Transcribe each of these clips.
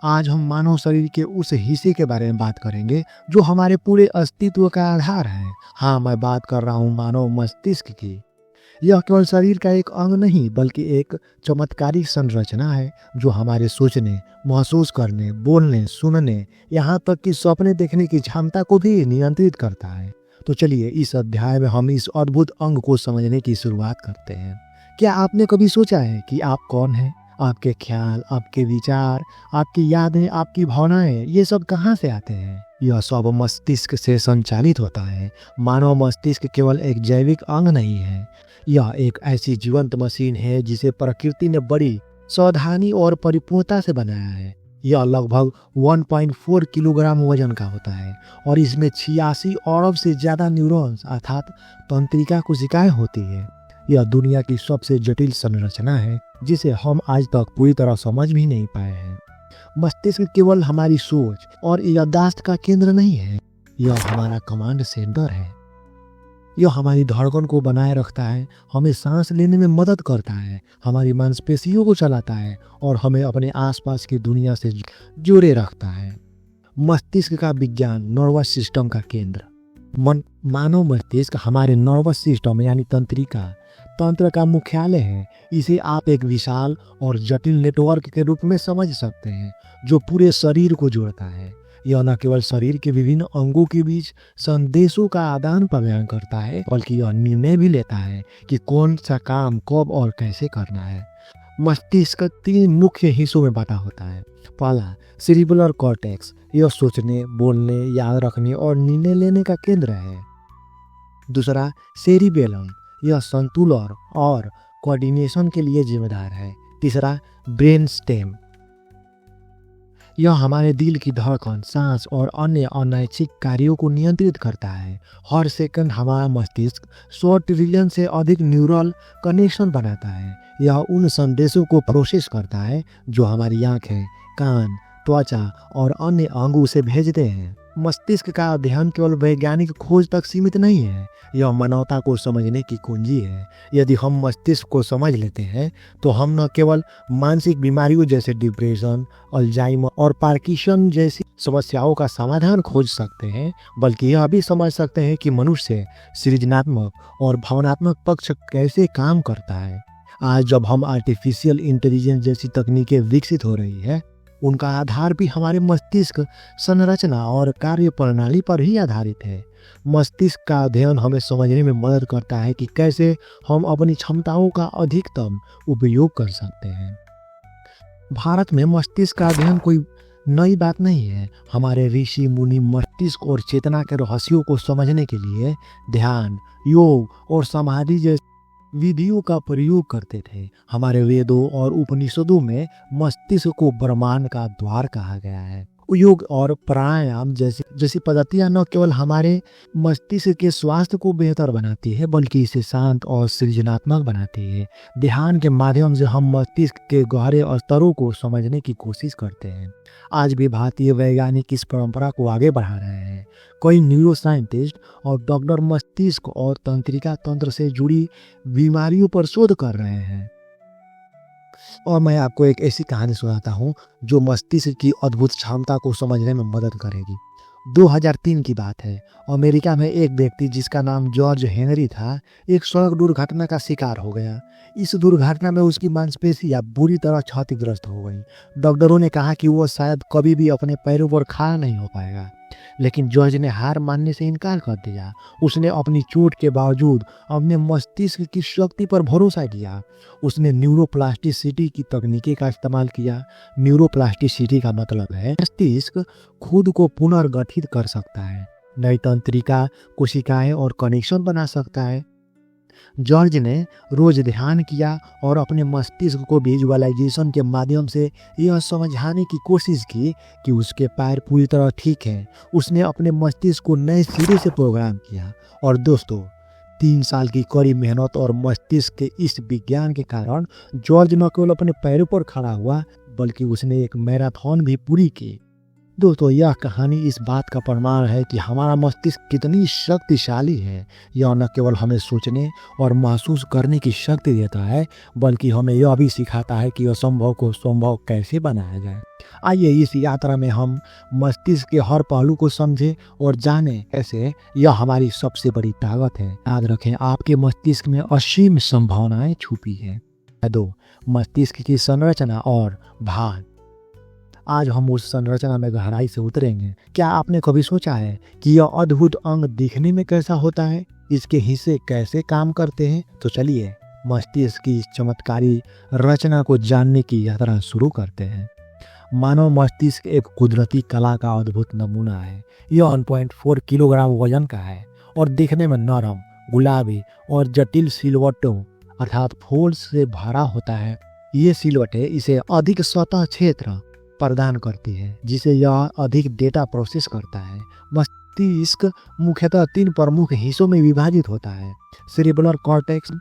आज हम मानव शरीर के उस हिस्से के बारे में बात करेंगे जो हमारे पूरे अस्तित्व का आधार है। हाँ, मैं बात कर रहा हूँ मानव मस्तिष्क की। यह केवल शरीर का एक अंग नहीं बल्कि एक चमत्कारिक संरचना है जो हमारे सोचने, महसूस करने, बोलने, सुनने, यहाँ तक कि सपने देखने की क्षमता को भी नियंत्रित करता है। तो चलिए इस अध्याय में हम इस अद्भुत अंग को समझने की शुरुआत करते हैं। क्या आपने कभी सोचा है कि आप कौन हैं? आपके ख्याल, आपके विचार, आपकी यादें, आपकी भावनाएं, ये सब कहाँ से आते हैं? यह सब मस्तिष्क से संचालित होता है। मानव मस्तिष्क केवल एक जैविक अंग नहीं है, यह एक ऐसी जीवंत मशीन है जिसे प्रकृति ने बड़ी सावधानी और परिपूर्णता से बनाया है। यह लगभग 1.4 किलोग्राम वजन का होता है और इसमें 86 अरब से ज़्यादा न्यूरॉन्स अर्थात तंत्रिका कोशिकाएं होती है। यह दुनिया की सबसे जटिल संरचना है जिसे हम आज तक पूरी तरह समझ भी नहीं पाए हैं। मस्तिष्क केवल हमारी सोच और याददाश्त का केंद्र नहीं है, यह हमारा कमांड सेंटर है। यह हमारी धड़कन को बनाए रखता है, हमें सांस लेने में मदद करता है, हमारी मांसपेशियों को चलाता है और हमें अपने आसपास की दुनिया से जोड़े रखता है। मस्तिष्क का विज्ञान, नर्वस सिस्टम का केंद्र। मानव मस्तिष्क हमारे नर्वस सिस्टम यानी तंत्र का मुख्यालय है। इसे आप एक विशाल और जटिल नेटवर्क के रूप में समझ सकते हैं जो पूरे शरीर को जोड़ता है। यह न केवल शरीर के विभिन्न अंगों के बीच संदेशों का आदान प्रदान करता है बल्कि यह निर्णय भी लेता है कि कौन सा काम कब और कैसे करना है। मस्तिष्क 3 मुख्य हिस्सों में बटा होता है। पहला, सेरिबेलर कॉर्टेक्स, यह सोचने, बोलने, याद रखने और निर्णय लेने का केंद्र है। दूसरा, सेरिबेलम, यह संतुलन और कोऑर्डिनेशन के लिए जिम्मेदार है। तीसरा, ब्रेन स्टेम, यह हमारे दिल की धड़कन, सांस और अन्य अनैच्छिक कार्यों को नियंत्रित करता है। हर सेकंड हमारा मस्तिष्क 100 ट्रिलियन से अधिक न्यूरल कनेक्शन बनाता है। यह उन संदेशों को प्रोसेस करता है जो हमारी आंखें, कान, त्वचा और अन्य अंग उसे भेजते हैं। मस्तिष्क का अध्ययन केवल वैज्ञानिक खोज तक सीमित नहीं है, यह मानवता को समझने की कुंजी है। यदि हम मस्तिष्क को समझ लेते हैं तो हम न केवल मानसिक बीमारियों जैसे डिप्रेशन, अल्जाइमर और पार्किंसन जैसी समस्याओं का समाधान खोज सकते हैं बल्कि यह भी समझ सकते हैं कि मनुष्य सृजनात्मक और भावनात्मक पक्ष कैसे काम करता है। आज जब हम आर्टिफिशियल इंटेलिजेंस जैसी तकनीकें विकसित हो रही है, उनका आधार भी हमारे मस्तिष्क संरचना और कार्य प्रणाली पर ही आधारित है। मस्तिष्क का अध्ययन हमें समझने में मदद करता है कि कैसे हम अपनी क्षमताओं का अधिकतम उपयोग कर सकते हैं। भारत में मस्तिष्क का अध्ययन कोई नई बात नहीं है। हमारे ऋषि मुनि मस्तिष्क और चेतना के रहस्यों को समझने के लिए ध्यान, योग और समाधि जैसे विधियों का प्रयोग करते थे। हमारे वेदों और उपनिषदों में मस्तिष्क को ब्रह्मांड का द्वार कहा गया है। योग और प्राणायाम जैसी पद्धतियां न केवल हमारे मस्तिष्क के स्वास्थ्य को बेहतर बनाती है बल्कि इसे शांत और सृजनात्मक बनाती है। ध्यान के माध्यम से हम मस्तिष्क के गहरे स्तरों को समझने की कोशिश करते हैं। आज भी भारतीय वैज्ञानिक इस परंपरा को आगे बढ़ा रहे हैं। कई न्यूरो साइंटिस्ट और डॉक्टर मस्तिष्क और तंत्रिका तंत्र से जुड़ी बीमारियों पर शोध कर रहे हैं। और मैं आपको एक ऐसी कहानी सुनाता हूँ जो मस्तिष्क की अद्भुत क्षमता को समझने में मदद करेगी। 2003 की बात है। अमेरिका में एक व्यक्ति जिसका नाम जॉर्ज हेनरी था, एक सड़क दुर्घटना का शिकार हो गया। इस दुर्घटना में उसकी मांसपेशियां बुरी तरह क्षतिग्रस्त हो गई। डॉक्टरों ने कहा कि वो शायद कभी भी अपने पैरों पर खड़ा नहीं हो पाएगा, लेकिन जॉर्ज ने हार मानने से इनकार कर दिया। उसने अपनी चोट के बावजूद अपने मस्तिष्क की शक्ति पर भरोसा किया। उसने न्यूरोप्लास्टिसिटी की तकनीकी का इस्तेमाल किया। न्यूरोप्लास्टिसिटी का मतलब है मस्तिष्क खुद को पुनर्गठित कर सकता है, नई तंत्रिका कोशिकाएं और कनेक्शन बना सकता है। जॉर्ज ने रोज ध्यान किया और अपने मस्तिष्क को विजुअलाइजेशन के माध्यम से यह समझाने की कोशिश की कि उसके पैर पूरी तरह ठीक हैं। उसने अपने मस्तिष्क को नए सिरे से प्रोग्राम किया और दोस्तों 3 साल की कड़ी मेहनत और मस्तिष्क के इस विज्ञान के कारण जॉर्ज न केवल अपने पैरों पर खड़ा हुआ बल्कि उसने एक मैराथन भी पूरी की। दोस्तों, यह कहानी इस बात का प्रमाण है कि हमारा मस्तिष्क कितनी शक्तिशाली है। यह न केवल हमें सोचने और महसूस करने की शक्ति देता है, बल्कि हमें यह भी सिखाता है कि असंभव को संभव कैसे बनाया जाए। आइए इस यात्रा में हम मस्तिष्क के हर पहलू को समझें और जानें कैसे यह हमारी सबसे बड़ी ताकत है। याद रखें, आपके मस्तिष्क में असीम संभावनाएं छुपी हैं। 2. मस्तिष्क की संरचना और भाग। आज हम उस संरचना में गहराई से उतरेंगे। क्या आपने कभी सोचा है कि यह अद्भुत अंग दिखने में कैसा होता है, इसके हिस्से कैसे काम करते हैं? तो चलिए मस्तिष्क की इस चमत्कारी रचना को जानने की यात्रा शुरू करते हैं। मानव मस्तिष्क एक कुदरती कला का अद्भुत नमूना है। यह 1.4 किलोग्राम वजन का है और दिखने में नरम, गुलाबी और जटिल सिलवटों अर्थात फोल्ड से भरा होता है। ये सिलवटें इसे अधिक सतह क्षेत्र प्रदान करती है, जिसे यह अधिक डेटा प्रोसेस करता है। मस्तिष्क मुख्यतः 3 प्रमुख हिस्सों में विभाजित होता है: सेरेब्रल कॉर्टेक्स,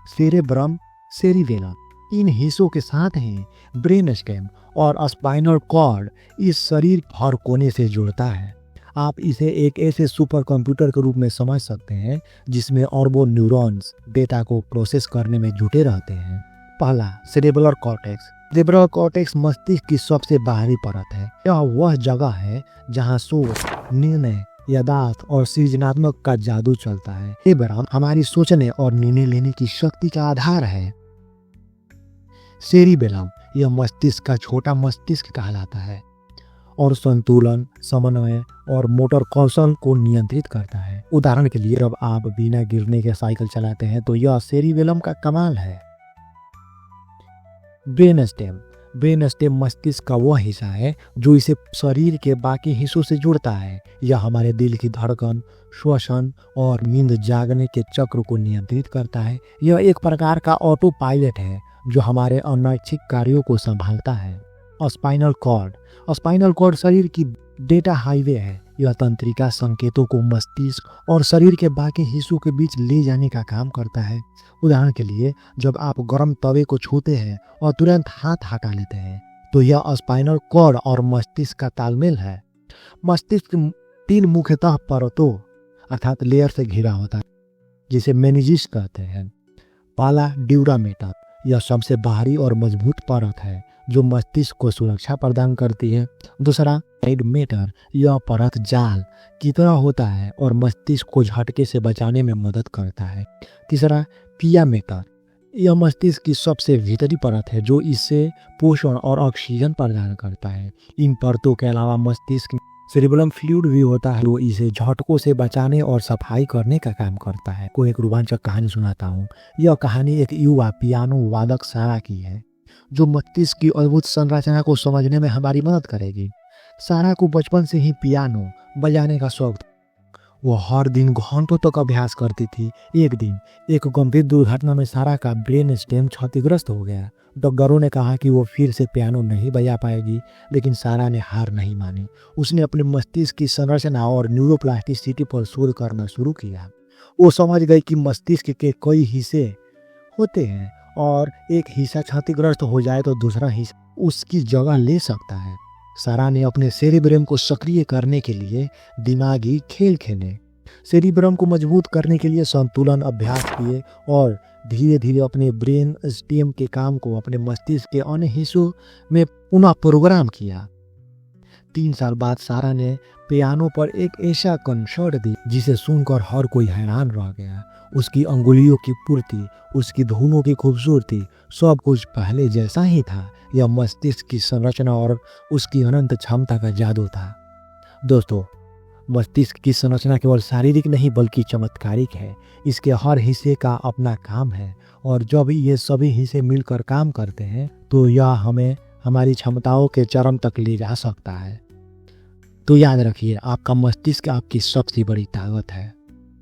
सेरेब्रम, सेरिबेलम। इन हिस्सों के साथ ही ब्रेन स्टेम और स्पाइनल कॉर्ड इस शरीर हर कोने से जुड़ता है। आप इसे एक ऐसे सुपर कंप्यूटर के रूप में समझ सकते हैं जिसमें अरबों न्यूरॉन्स डेटा को प्रोसेस करने में जुटे रहते हैं। पहला, सेरेब्रल कॉर्टेक्स। सेरेब्रल कॉर्टेक्स मस्तिष्क की सबसे बाहरी परत है। यह वह जगह है जहां सोच, निर्णय, यादाश्त और सृजनात्मक का जादू चलता है। सेरेब्रम हमारी सोचने और निर्णय लेने की शक्ति का आधार है। सेरिबेलम यह मस्तिष्क का छोटा मस्तिष्क कहलाता है और संतुलन, समन्वय और मोटर कौशल को नियंत्रित करता है। उदाहरण के लिए, जब आप बिना गिरने के साइकिल चलाते हैं तो यह सेरिबेलम का कमाल है। Brain stem. ब्रेन स्टेम मस्तिष्क का वह हिस्सा है जो इसे शरीर के बाकी हिस्सों से जुड़ता है। यह हमारे दिल की धड़कन, श्वसन और नींद जागने के चक्र को नियंत्रित करता है। यह एक प्रकार का ऑटो पायलट है जो हमारे अनैच्छिक कार्यों को संभालता है। Spinal cord. स्पाइनल कॉर्ड शरीर की डेटा हाईवे है। यह तंत्रिका संकेतों को मस्तिष्क और शरीर के बाकी हिस्सों के बीच ले जाने का काम करता है। उदाहरण के लिए, जब आप गर्म तवे को छूते हैं और तुरंत हाथ हटा लेते हैं तो यह स्पाइनल कॉर्ड और मस्तिष्क का तालमेल है। मस्तिष्क 3 मुख्यतः परतों अर्थात लेयर से घिरा होता है, जिसे मेनिंजिस कहते हैं। पहला, ड्यूरा मैटर। यह सबसे बाहरी और मजबूत परत है जो मस्तिष्क को सुरक्षा प्रदान करती है। दूसरा, साइड मैटर। यह परत जाल की तरह होता है और मस्तिष्क को झटके से बचाने में मदद करता है। तीसरा, पिया मैटर। यह मस्तिष्क की सबसे भीतरी परत है जो इससे पोषण और ऑक्सीजन प्रदान करता है। इन परतों के अलावा मस्तिष्क सेरेब्रम फ्लूइड भी होता है जो इसे झटकों से बचाने और सफाई करने का काम करता है। को एक रोमांचक कहानी सुनाता हूँ। यह कहानी एक युवा पियानो वादक सारा की है जो मस्तिष्क की अद्भुत संरचना को समझने में हमारी मदद करेगी। सारा को बचपन से ही पियानो बजाने का शौक था। वो हर दिन घंटों तक अभ्यास करती थी। एक दिन एक गंभीर दुर्घटना में सारा का ब्रेन स्टेम क्षतिग्रस्त हो गया। डॉक्टरों ने कहा कि वो फिर से पियानो नहीं बजा पाएगी, लेकिन सारा ने हार नहीं मानी। उसने अपने मस्तिष्क की संरचना और न्यूरोप्लास्टिसिटी पर शोध करना शुरू किया। वो समझ गई कि मस्तिष्क के कई हिस्से होते हैं और एक हिस्सा क्षतिग्रस्त हो जाए तो दूसरा हिस्सा उसकी जगह ले सकता है। सारा ने अपने सेरिब्रम को सक्रिय करने के लिए दिमागी खेल खेले, सेरिब्रम को मजबूत करने के लिए संतुलन अभ्यास किए और धीरे धीरे अपने ब्रेन स्टेम के काम को अपने मस्तिष्क के अन्य हिस्सों में पुनः प्रोग्राम किया। 3 साल बाद सारा ने पियानो पर एक ऐसा कंसर्ट दी जिसे सुनकर हर कोई हैरान रह गया। उसकी अंगुलियों की पूर्ति, उसकी धुनों की खूबसूरती, सब कुछ पहले जैसा ही था। यह मस्तिष्क की संरचना और उसकी अनंत क्षमता का जादू था। दोस्तों, मस्तिष्क की संरचना केवल शारीरिक नहीं बल्कि चमत्कारिक है। इसके हर हिस्से का अपना काम है और जब ये सभी हिस्से मिलकर काम करते हैं तो यह हमें हमारी क्षमताओं के चरम तक ले जा सकता है। तो याद रखिए, आपका मस्तिष्क आपकी सबसे बड़ी ताकत है।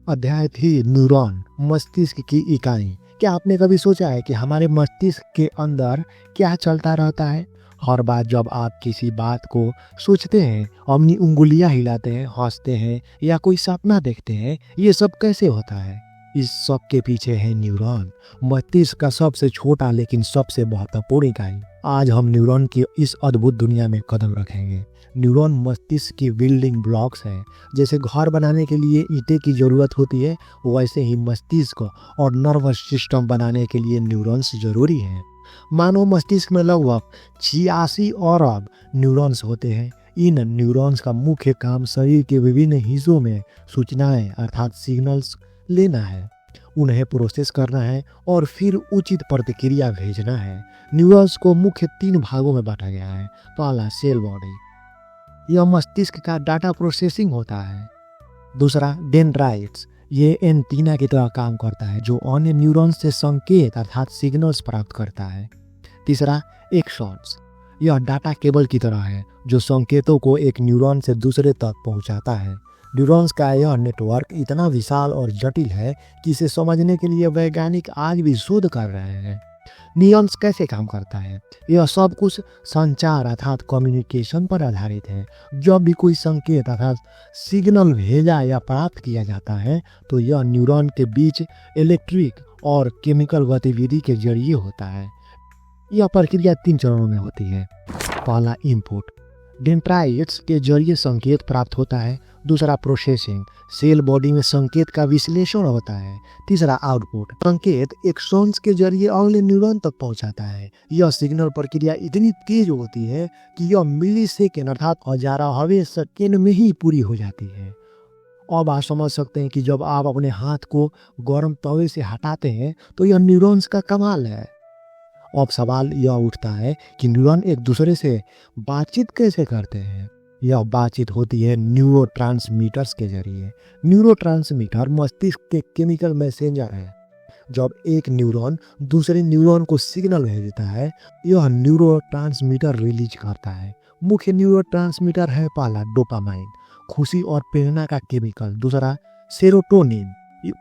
अध्याय 3, न्यूरॉन, मस्तिष्क की इकाई। क्या आपने कभी सोचा है कि हमारे मस्तिष्क के अंदर क्या चलता रहता है? हर बार जब आप किसी बात को सोचते हैं, अपनी उंगलियां हिलाते हैं, हंसते हैं या कोई सपना देखते हैं, ये सब कैसे होता है? इस सब के पीछे है न्यूरॉन, मस्तिष्क का सबसे छोटा लेकिन सबसे महत्वपूर्ण इकाई। आज हम न्यूरॉन की इस अद्भुत दुनिया में कदम रखेंगे। न्यूरॉन मस्तिष्क की बिल्डिंग ब्लॉक्स हैं। जैसे घर बनाने के लिए ईंटें की ज़रूरत होती है, वैसे ही मस्तिष्क और नर्वस सिस्टम बनाने के लिए न्यूरॉन्स ज़रूरी हैं। मानव मस्तिष्क में लगभग 86 अरब न्यूरॉन्स होते हैं। इन न्यूरॉन्स का मुख्य काम शरीर के विभिन्न हिस्सों में सूचनाएं अर्थात सिग्नल्स लेना है, उन्हें प्रोसेस करना है और फिर उचित प्रतिक्रिया भेजना है। न्यूरॉन्स को मुख्य 3 भागों में बांटा गया है। पहला सेल बॉडी, यह मस्तिष्क का डाटा प्रोसेसिंग होता है। दूसरा डेंड्राइट्स, ये एंटीना की तरह काम करता है जो अन्य न्यूरॉन्स से संकेत अर्थात सिग्नल्स प्राप्त करता है। तीसरा एक्सॉन्स, यह डाटा केबल की तरह है जो संकेतों को एक न्यूरॉन से दूसरे तक पहुंचाता है। न्यूरॉन्स का यह नेटवर्क इतना विशाल और जटिल है कि इसे समझने के लिए वैज्ञानिक आज भी शोध कर रहे हैं। न्यूरॉन्स कैसे काम करता है? यह सब कुछ संचार अर्थात कम्युनिकेशन पर आधारित है। जब भी कोई संकेत अर्थात सिग्नल भेजा या प्राप्त किया जाता है तो यह न्यूरॉन के बीच इलेक्ट्रिक और केमिकल गतिविधि के जरिए होता है। यह प्रक्रिया 3 चरणों में होती है। पहला इनपुट, डेंड्राइट्स के जरिए संकेत प्राप्त होता है। दूसरा प्रोसेसिंग, सेल बॉडी में संकेत का विश्लेषण होता है। तीसरा आउटपुट, संकेत एक्सॉन्स के जरिए अगले न्यूरॉन तक पहुंचाता है। यह सिग्नल प्रक्रिया इतनी तेज होती है कि यह मिलीसेकेंड अर्थात हजारों सेकेंड में ही पूरी हो जाती है। अब आप समझ सकते हैं कि जब आप अपने हाथ को गर्म तवे से हटाते हैं तो यह न्यूरॉन्स का कमाल है। अब सवाल यह उठता है कि न्यूरॉन एक दूसरे से बातचीत कैसे करते हैं? यह बातचीत होती है न्यूरोट्रांसमीटर्स के जरिए। न्यूरोट्रांसमीटर मस्तिष्क के केमिकल मैसेंजर है। जब एक न्यूरॉन दूसरे न्यूरॉन को सिग्नल भेजता है, यह न्यूरोट्रांसमीटर रिलीज करता है। मुख्य न्यूरोट्रांसमीटर है पहला डोपामाइन, खुशी और प्रेरणा का केमिकल। दूसरा सेरोटोनिन,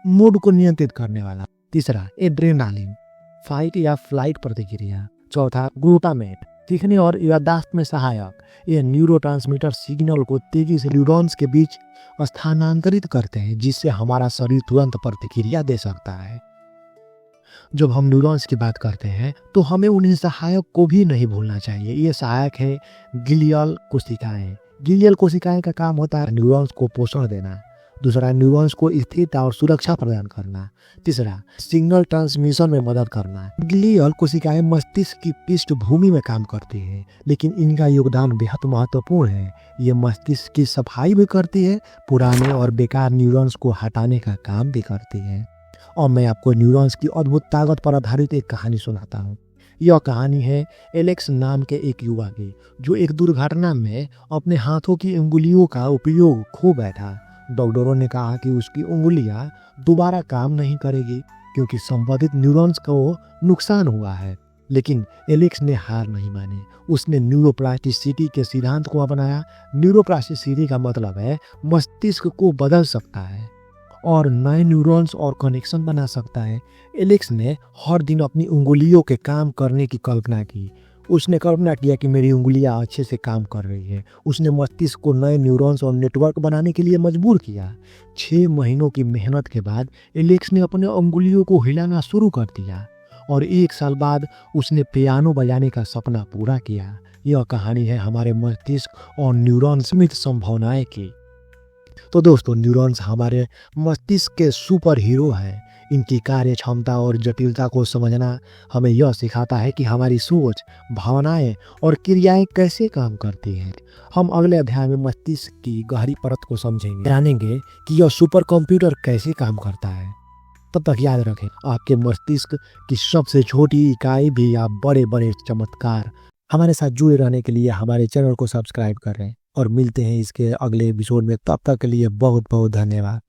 मूड को नियंत्रित करने वाला। तीसरा एड्रेनालिन, फाइट या फ्लाइट प्रतिक्रिया। चौथा ग्लूटामेट, सीखने और याददाश्त में सहायक। ये न्यूरोट्रांसमीटर सिग्नल को तेजी से न्यूरॉन्स के बीच स्थानांतरित करते हैं जिससे हमारा शरीर तुरंत प्रतिक्रिया दे सकता है। जब हम न्यूरॉन्स की बात करते हैं तो हमें उन्हें सहायक को भी नहीं भूलना चाहिए। ये सहायक है ग्लियल कोशिकाएं। ग्लियल कोशिकाएं का काम होता है न्यूरॉन्स को पोषण देना। दूसरा न्यूरॉन्स को स्थिरता और सुरक्षा प्रदान करना। तीसरा सिग्नल ट्रांसमिशन में मदद करना। ग्लियल कोशिकाएं मस्तिष्क की पृष्ठभूमि में काम करती हैं, लेकिन इनका योगदान बेहद महत्वपूर्ण है। ये मस्तिष्क की सफाई भी करती है, पुराने और बेकार न्यूरॉन्स को हटाने का काम भी करती है। और मैं आपको न्यूरॉन्स की अद्भुत ताकत पर आधारित एक कहानी सुनाता हूँ। यह कहानी है एलेक्स नाम के एक युवा की, जो एक दुर्घटना में अपने हाथों की उंगलियों का उपयोग खो बैठा। डॉक्टरों ने कहा कि उसकी उंगलियां दोबारा काम नहीं करेगी क्योंकि संबंधित न्यूरॉन्स को नुकसान हुआ है। लेकिन एलेक्स ने हार नहीं मानी। उसने न्यूरोप्लास्टिसिटी के सिद्धांत को अपनाया। न्यूरोप्लास्टिसिटी का मतलब है मस्तिष्क को बदल सकता है और नए न्यूरॉन्स और कनेक्शन बना सकता है। एलेक्स ने हर दिन अपनी उंगलियों के काम करने की कल्पना की। उसने कल्पना किया कि मेरी उंगलियां अच्छे से काम कर रही है। उसने मस्तिष्क को नए न्यूरॉन्स और नेटवर्क बनाने के लिए मजबूर किया। 6 महीनों की मेहनत के बाद एलेक्स ने अपने उंगलियों को हिलाना शुरू कर दिया और 1 साल बाद उसने पियानो बजाने का सपना पूरा किया। यह कहानी है हमारे मस्तिष्क और न्यूरॉन्स में संभावनाएं की। तो दोस्तों, न्यूरॉन्स हमारे मस्तिष्क के सुपर हीरो हैं। इनकी कार्य क्षमता और जटिलता को समझना हमें यह सिखाता है कि हमारी सोच, भावनाएं और क्रियाएं कैसे काम करती हैं। हम अगले अध्याय में मस्तिष्क की गहरी परत को समझेंगे, जानेंगे कि यह सुपर कंप्यूटर कैसे काम करता है। तब तक याद रखें, आपके मस्तिष्क की सबसे छोटी इकाई भी आप बड़े बड़े चमत्कार। हमारे साथ जुड़े रहने के लिए हमारे चैनल को सब्सक्राइब करें और मिलते हैं इसके अगले एपिसोड में। तब तक के लिए बहुत बहुत धन्यवाद।